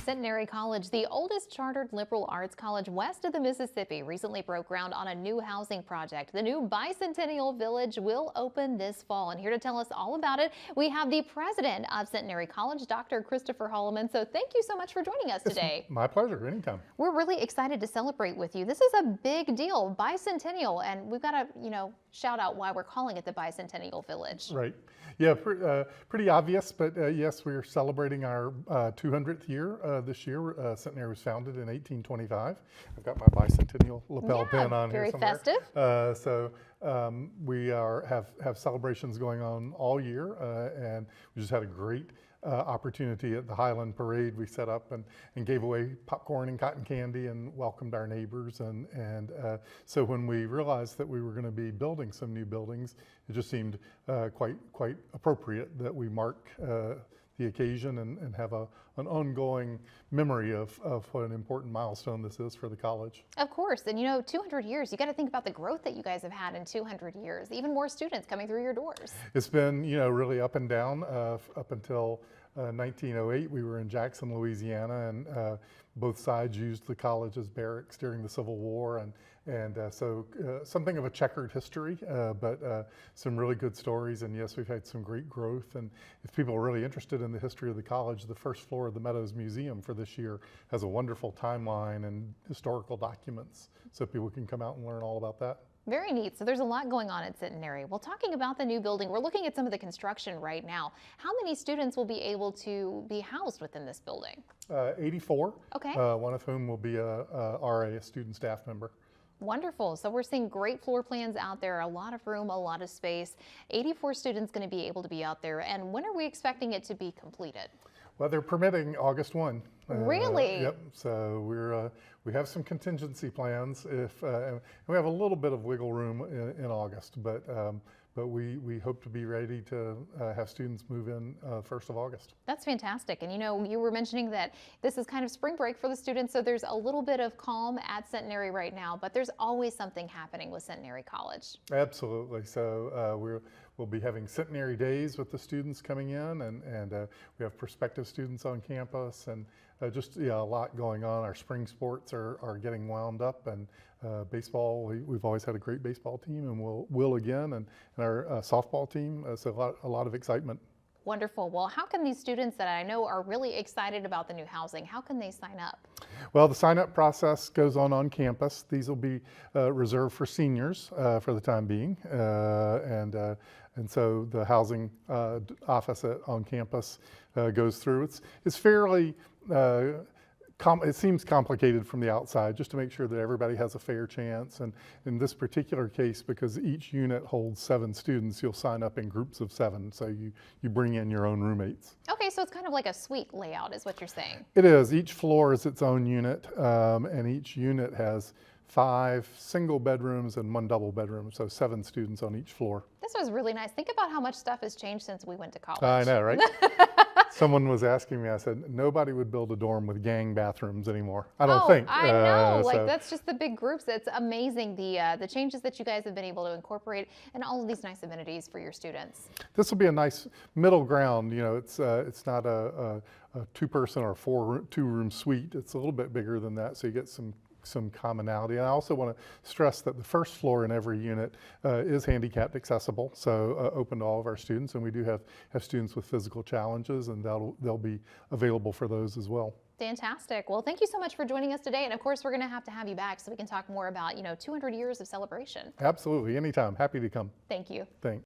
Centenary College, the oldest chartered liberal arts college west of the Mississippi, recently broke ground on a new housing project. The new Bicentennial Village will open this fall. And here to tell us all about it, we have the president of Centenary College, Dr. Christopher Holloman. So thank you so much for joining us today. It's my pleasure, anytime. We're really excited to celebrate with you. This is a big deal, bicentennial, and we've got to, shout out why we're calling it the Bicentennial Village. Right. Yeah, pretty obvious, but yes, we're celebrating our 200th year this year. Centenary was founded in 1825. I've got my bicentennial lapel pin on here somewhere. Very festive. So we have celebrations going on all year, and we just had a great opportunity at the Highland Parade. We set up and gave away popcorn and cotton candy and welcomed our neighbors. And so when we realized that we were going to be building some new buildings, it just seemed quite appropriate that we mark the occasion and have an ongoing memory of what an important milestone this is for the college. Of course, and 200 years, you got to think about the growth that you guys have had in 200 years, even more students coming through your doors. It's been, really up and down up until 1908. We were in Jackson, Louisiana, and both sides used the college as barracks during the Civil War, and so something of a checkered history, but some really good stories. And yes, we've had some great growth. And if people are really interested in the history of the college, the first floor of the Meadows Museum for this year has a wonderful timeline and historical documents, so people can come out and learn all about that. Very neat. So there's a lot going on at Centenary. Well, talking about the new building, we're looking at some of the construction right now. How many students will be able to be housed within this building? 84. Okay. One of whom will be a RA, a student staff member. Wonderful. So we're seeing great floor plans out there, a lot of room, a lot of space. 84 students going to be able to be out there. And when are we expecting it to be completed? Well, they're permitting August 1. Really? Yep. So we have some contingency plans. And we have a little bit of wiggle room in August, but we hope to be ready to have students move in 1st of August. That's fantastic. And you were mentioning that this is kind of spring break for the students, so there's a little bit of calm at Centenary right now, but there's always something happening with Centenary College. Absolutely. So we'll be having Centenary Days with the students coming in, and we have prospective students on campus, and just a lot going on. Our spring sports are getting wound up, and baseball, we've always had a great baseball team, and we'll again, and our softball team, so a lot of excitement. Wonderful. Well, how can these students that I know are really excited about the new housing, how can they sign up? Well, the sign-up process goes on campus. These will be reserved for seniors for the time being, and so the housing office on campus goes through. It's fairly it seems complicated from the outside, just to make sure that everybody has a fair chance. And in this particular case, because each unit holds 7 students, you'll sign up in groups of 7. So you bring in your own roommates. Okay, so it's kind of like a suite layout is what you're saying. It is. Each floor is its own unit, and each unit has 5 single bedrooms and 1 double bedroom, so 7 students on each floor. This was really nice. Think about how much stuff has changed since we went to college. I know, right? Someone was asking me, I said, nobody would build a dorm with gang bathrooms anymore. I don't think. I know, that's just the big groups. It's amazing the changes that you guys have been able to incorporate and all of these nice amenities for your students. This will be a nice middle ground. It's not a 2-person or 2-room suite. It's a little bit bigger than that, so you get some commonality. And I also want to stress that the first floor in every unit is handicapped accessible, so open to all of our students. And we do have students with physical challenges, and they'll be available for those as well. Fantastic. Well, thank you so much for joining us today. And of course, we're going to have you back so we can talk more about 200 years of celebration. Absolutely. Anytime. Happy to come. Thank you. Thanks.